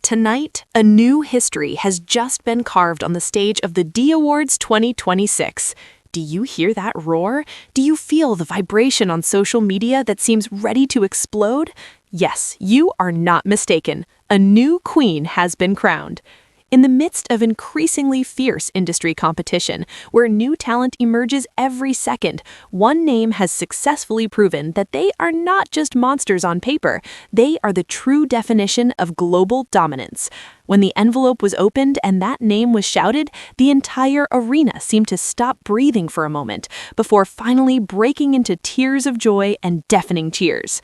Tonight, a new history has just been carved on the stage of the D Awards 2026. Do you hear that roar? Do you feel the vibration on social media that seems ready to explode? Yes, you are not mistaken. A new queen has been crowned. In the midst of increasingly fierce industry competition, where new talent emerges every second, one name has successfully proven that they are not just monsters on paper, they are the true definition of global dominance. When the envelope was opened and that name was shouted, the entire arena seemed to stop breathing for a moment, before finally breaking into tears of joy and deafening cheers.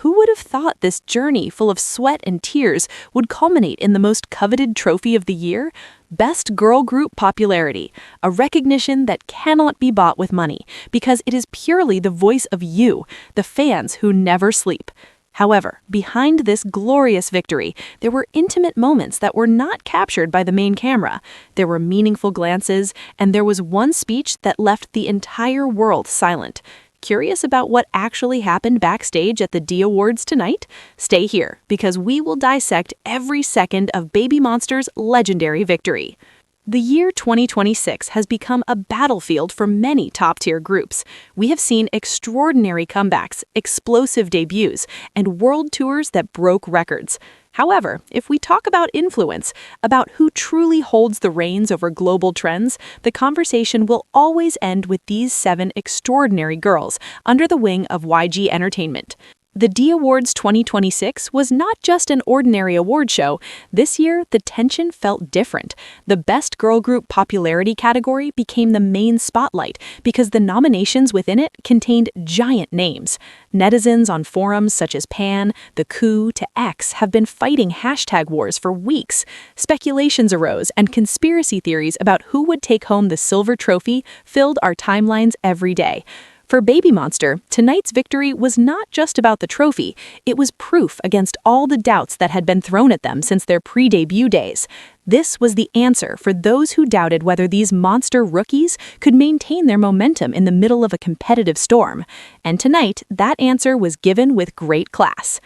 Who would have thought this journey full of sweat and tears would culminate in the most coveted trophy of the year? Best Girl Group Popularity, a recognition that cannot be bought with money, because it is purely the voice of you, the fans who never sleep. However, behind this glorious victory, there were intimate moments that were not captured by the main camera. There were meaningful glances, and there was one speech that left the entire world silent. Curious about what actually happened backstage at the D Awards tonight? Stay here, because we will dissect every second of BABYMONSTER's legendary victory. The year 2026 has become a battlefield for many top-tier groups. We have seen extraordinary comebacks, explosive debuts, and world tours that broke records. However, if we talk about influence, about who truly holds the reins over global trends, the conversation will always end with these 7 extraordinary girls under the wing of YG Entertainment. The D Awards 2026 was not just an ordinary award show. This year, the tension felt different. The Best Girl Group Popularity category became the main spotlight because the nominations within it contained giant names. Netizens on forums such as Pan, The Coup, to X have been fighting hashtag wars for weeks. Speculations arose and conspiracy theories about who would take home the silver trophy filled our timelines every day. For BABYMONSTER, tonight's victory was not just about the trophy, it was proof against all the doubts that had been thrown at them since their pre-debut days. This was the answer for those who doubted whether these monster rookies could maintain their momentum in the middle of a competitive storm. And tonight, that answer was given with great class.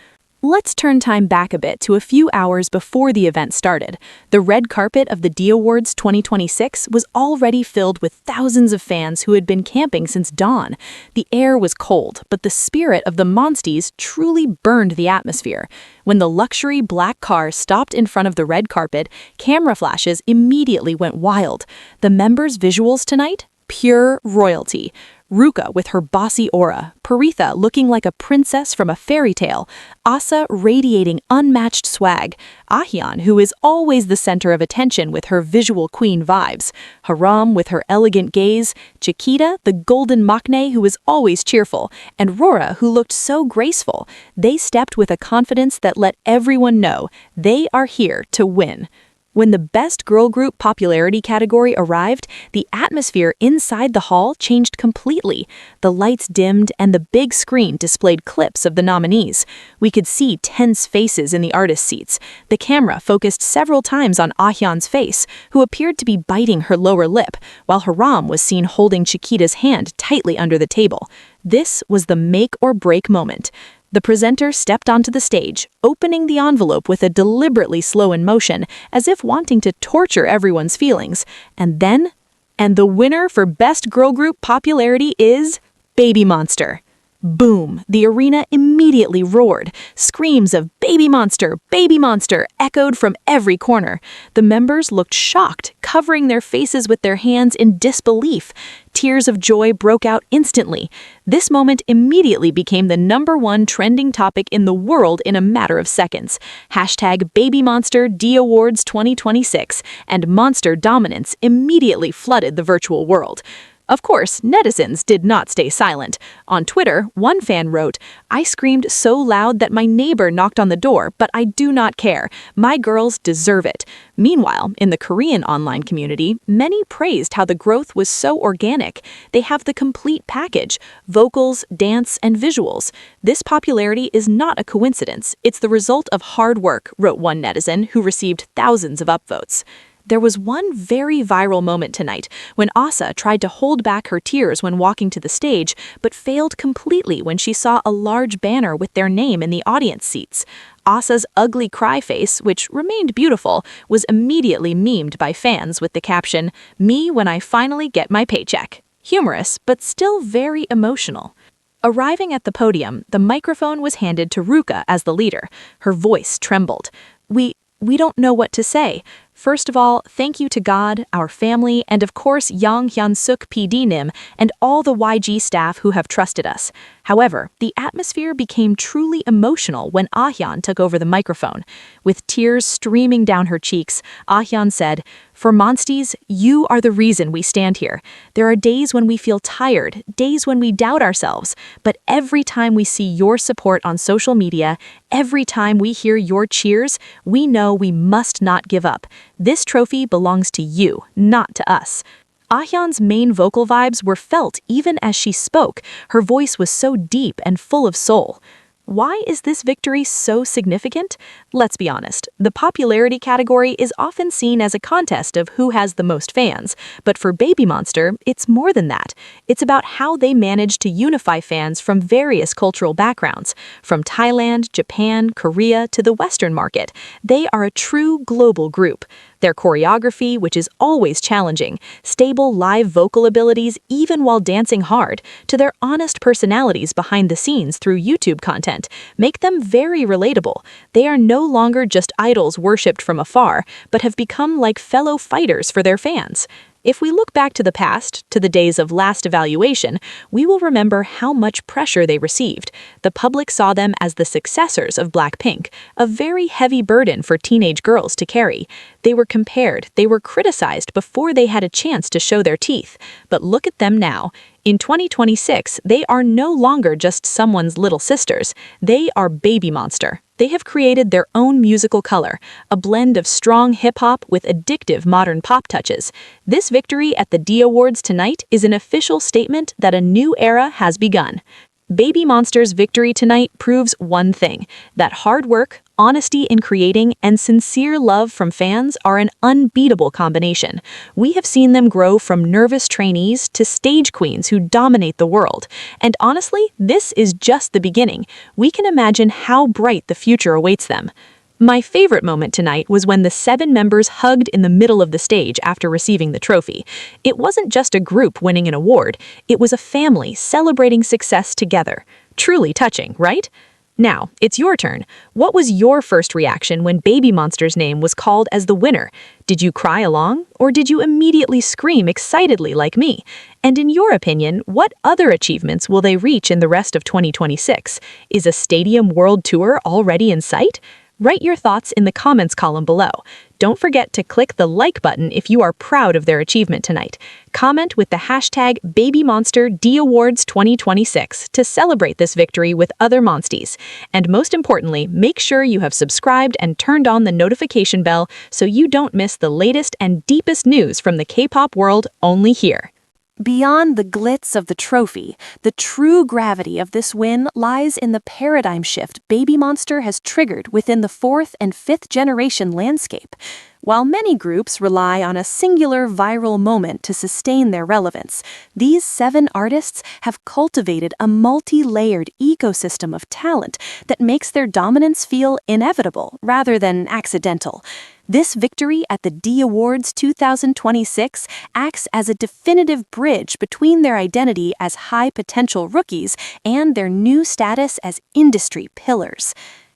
Let's turn time back a bit to a few hours before the event started. The red carpet of the D Awards 2026 was already filled with thousands of fans who had been camping since dawn. The air was cold, but the spirit of the Monsties truly burned the atmosphere. When the luxury black car stopped in front of the red carpet, camera flashes immediately went wild. The members' visuals tonight? Pure royalty. Ruka with her bossy aura, Pharita looking like a princess from a fairy tale, Asa radiating unmatched swag, Ahyeon, who is always the center of attention with her visual queen vibes, Haram with her elegant gaze, Chiquita, the golden maknae who is always cheerful, and Rora, who looked so graceful. They stepped with a confidence that let everyone know they are here to win. When the Best Girl Group Popularity category arrived, the atmosphere inside the hall changed completely. The lights dimmed and the big screen displayed clips of the nominees. We could see tense faces in the artist seats. The camera focused several times on Ahyeon's face, who appeared to be biting her lower lip, while Haram was seen holding Chiquita's hand tightly under the table. This was the make or break moment. The presenter stepped onto the stage, opening the envelope with a deliberately slow in motion, as if wanting to torture everyone's feelings. And the winner for Best Girl Group Popularity is BABYMONSTER. Boom! The arena immediately roared. Screams of "BABYMONSTER! BABYMONSTER!" echoed from every corner. The members looked shocked, covering their faces with their hands in disbelief. Tears of joy broke out instantly. This moment immediately became the #1 trending topic in the world in a matter of seconds. Hashtag BABYMONSTER D Awards 2026 and monster dominance immediately flooded the virtual world. Of course, netizens did not stay silent. On Twitter, one fan wrote, "I screamed so loud that my neighbor knocked on the door, but I do not care. My girls deserve it." Meanwhile, in the Korean online community, many praised how the growth was so organic. They have the complete package: vocals, dance, and visuals. This popularity is not a coincidence. It's the result of hard work, wrote one netizen who received thousands of upvotes. There was one very viral moment tonight when Asa tried to hold back her tears when walking to the stage, but failed completely when she saw a large banner with their name in the audience seats. Asa's ugly cry face, which remained beautiful, was immediately memed by fans with the caption, "Me when I finally get my paycheck." Humorous, but still very emotional. Arriving at the podium, the microphone was handed to Ruka as the leader. Her voice trembled. We don't know what to say. First of all, thank you to God, our family, and of course Yang Hyun-suk PD Nim and all the YG staff who have trusted us. However, the atmosphere became truly emotional when Ahyeon took over the microphone. With tears streaming down her cheeks, Ahyeon said, "For Monsties, you are the reason we stand here. There are days when we feel tired, days when we doubt ourselves, but every time we see your support on social media, every time we hear your cheers, we know we must not give up. This trophy belongs to you, not to us." Ahyeon's main vocal vibes were felt even as she spoke. Her voice was so deep and full of soul. Why is this victory so significant? Let's be honest, the popularity category is often seen as a contest of who has the most fans, but for BABYMONSTER, it's more than that. It's about how they managed to unify fans from various cultural backgrounds. From Thailand, Japan, Korea to the Western market, they are a true global group. Their choreography, which is always challenging, stable live vocal abilities even while dancing hard, to their honest personalities behind the scenes through YouTube content, make them very relatable. They are no longer just idols worshipped from afar, but have become like fellow fighters for their fans. If we look back to the past, to the days of last evaluation, we will remember how much pressure they received. The public saw them as the successors of Blackpink, a very heavy burden for teenage girls to carry. They were compared, they were criticized before they had a chance to show their teeth. But look at them now. In 2026, they are no longer just someone's little sisters. They are BABYMONSTER. They have created their own musical color, a blend of strong hip-hop with addictive modern pop touches. This victory at the D Awards tonight is an official statement that a new era has begun. BABYMONSTER's victory tonight proves one thing, that hard work, honesty in creating, and sincere love from fans are an unbeatable combination. We have seen them grow from nervous trainees to stage queens who dominate the world. And honestly, this is just the beginning. We can imagine how bright the future awaits them. My favorite moment tonight was when the 7 members hugged in the middle of the stage after receiving the trophy. It wasn't just a group winning an award, it was a family celebrating success together. Truly touching, right? Now, it's your turn. What was your first reaction when BABYMONSTER's name was called as the winner? Did you cry along, or did you immediately scream excitedly like me? And in your opinion, what other achievements will they reach in the rest of 2026? Is a stadium world tour already in sight? Write your thoughts in the comments column below. Don't forget to click the like button if you are proud of their achievement tonight. Comment with the hashtag BABYMONSTERDAwards2026 to celebrate this victory with other Monsties. And most importantly, make sure you have subscribed and turned on the notification bell so you don't miss the latest and deepest news from the K-pop world only here. Beyond the glitz of the trophy, the true gravity of this win lies in the paradigm shift BABYMONSTER has triggered within the 4th and 5th generation landscape. While many groups rely on a singular viral moment to sustain their relevance, these 7 artists have cultivated a multi-layered ecosystem of talent that makes their dominance feel inevitable rather than accidental. This victory at the D Awards 2026 acts as a definitive bridge between their identity as high-potential rookies and their new status as industry pillars.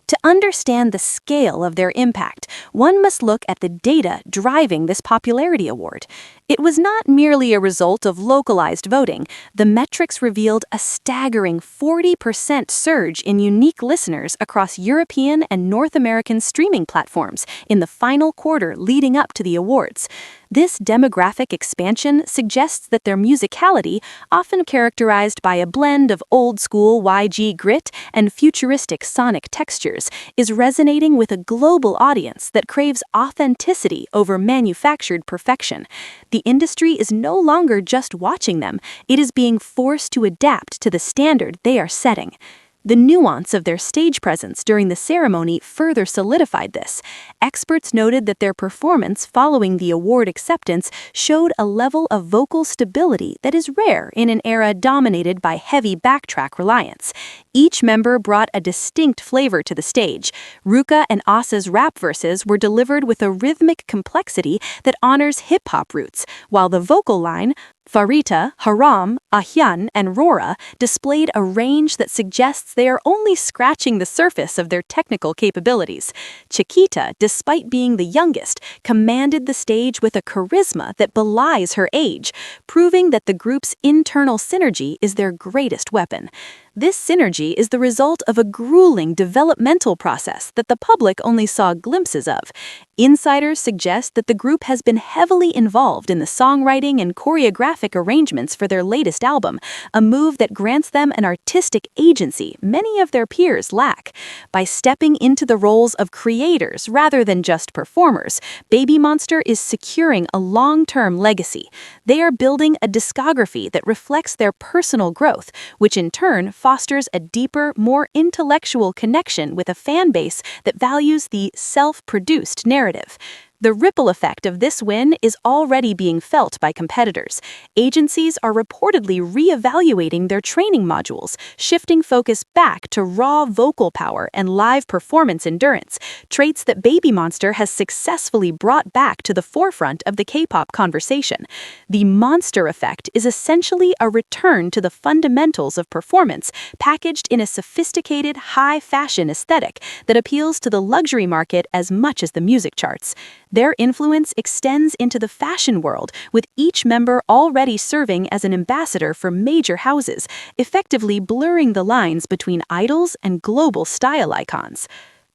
To understand the scale of their impact, one must look at the data driving this popularity award. It was not merely a result of localized voting. The metrics revealed a staggering 40% surge in unique listeners across European and North American streaming platforms in the final quarter leading up to the awards. This demographic expansion suggests that their musicality, often characterized by a blend of old-school YG grit and futuristic sonic textures, is resonating with a global audience that craves authenticity over manufactured perfection. The industry is no longer just watching them, it is being forced to adapt to the standard they are setting. The nuance of their stage presence during the ceremony further solidified this. Experts noted that their performance following the award acceptance showed a level of vocal stability that is rare in an era dominated by heavy backtrack reliance. Each member brought a distinct flavor to the stage. Ruka and Asa's rap verses were delivered with a rhythmic complexity that honors hip-hop roots, while the vocal line, Pharita, Haram, Ahyeon, and Rora displayed a range that suggests they are only scratching the surface of their technical capabilities. Chiquita, despite being the youngest, commanded the stage with a charisma that belies her age, proving that the group's internal synergy is their greatest weapon. This synergy is the result of a grueling developmental process that the public only saw glimpses of. Insiders suggest that the group has been heavily involved in the songwriting and choreographic arrangements for their latest album, a move that grants them an artistic agency many of their peers lack. By stepping into the roles of creators rather than just performers, BABYMONSTER is securing a long-term legacy. They are building a discography that reflects their personal growth, which in turn fosters a deeper, more intellectual connection with a fan base that values the self-produced narrative. The ripple effect of this win is already being felt by competitors. Agencies are reportedly re-evaluating their training modules, shifting focus back to raw vocal power and live performance endurance, traits that BABYMONSTER has successfully brought back to the forefront of the K-pop conversation. The monster effect is essentially a return to the fundamentals of performance, packaged in a sophisticated, high-fashion aesthetic that appeals to the luxury market as much as the music charts. Their influence extends into the fashion world, with each member already serving as an ambassador for major houses, effectively blurring the lines between idols and global style icons.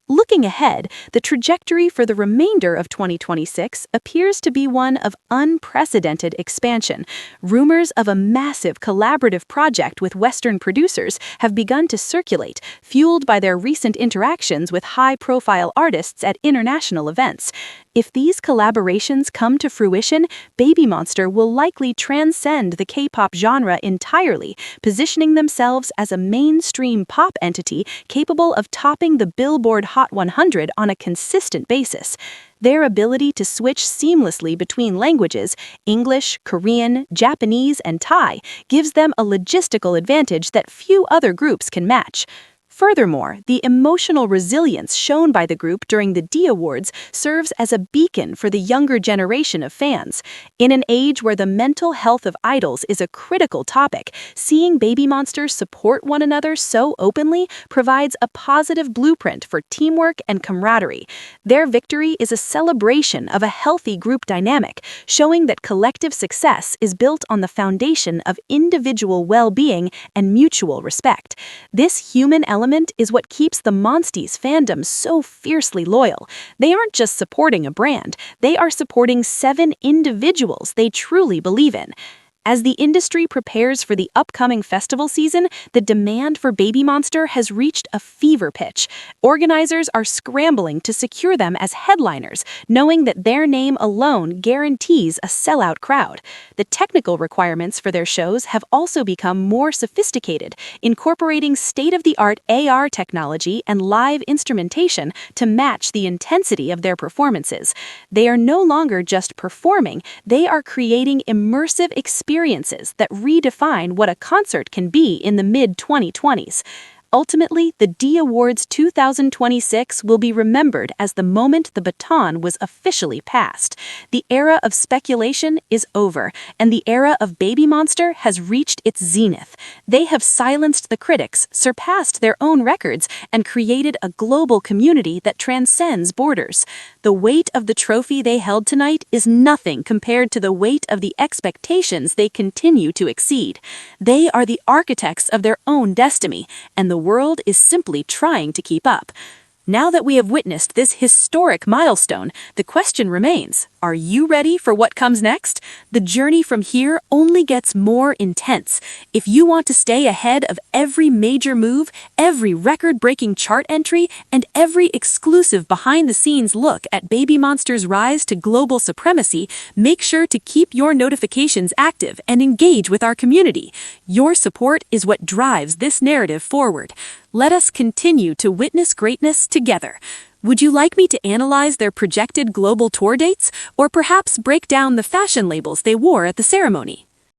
Looking ahead, the trajectory for the remainder of 2026 appears to be one of unprecedented expansion. Rumors of a massive collaborative project with Western producers have begun to circulate, fueled by their recent interactions with high-profile artists at international events. If these collaborations come to fruition, BABYMONSTER will likely transcend the K-pop genre entirely, positioning themselves as a mainstream pop entity capable of topping the Billboard Hot 100 on a consistent basis. Their ability to switch seamlessly between languages, English, Korean, Japanese, and Thai, gives them a logistical advantage that few other groups can match. Furthermore, the emotional resilience shown by the group during the D Awards serves as a beacon for the younger generation of fans. In an age where the mental health of idols is a critical topic, seeing BABYMONSTER support one another so openly provides a positive blueprint for teamwork and camaraderie. Their victory is a celebration of a healthy group dynamic, showing that collective success is built on the foundation of individual well-being and mutual respect. This human element is what keeps the Monsties fandom so fiercely loyal. They aren't just supporting a brand, they are supporting 7 individuals they truly believe in. As the industry prepares for the upcoming festival season, the demand for BABYMONSTER has reached a fever pitch. Organizers are scrambling to secure them as headliners, knowing that their name alone guarantees a sellout crowd. The technical requirements for their shows have also become more sophisticated, incorporating state-of-the-art AR technology and live instrumentation to match the intensity of their performances. They are no longer just performing, they are creating immersive experiences that redefine what a concert can be in the mid-2020s. Ultimately, the D Awards 2026 will be remembered as the moment the baton was officially passed. The era of speculation is over, and the era of BABYMONSTER has reached its zenith. They have silenced the critics, surpassed their own records, and created a global community that transcends borders. The weight of the trophy they held tonight is nothing compared to the weight of the expectations they continue to exceed. They are the architects of their own destiny, and the world is simply trying to keep up. Now that we have witnessed this historic milestone, the question remains, Are you ready for what comes next? The journey from here only gets more intense. If you want to stay ahead of every major move, every record-breaking chart entry, and every exclusive behind-the-scenes look at Baby Monster's rise to global supremacy, make sure to keep your notifications active and engage with our community. Your support is what drives this narrative forward. Let us continue to witness greatness together. Would you like me to analyze their projected global tour dates, or perhaps break down the fashion labels they wore at the ceremony?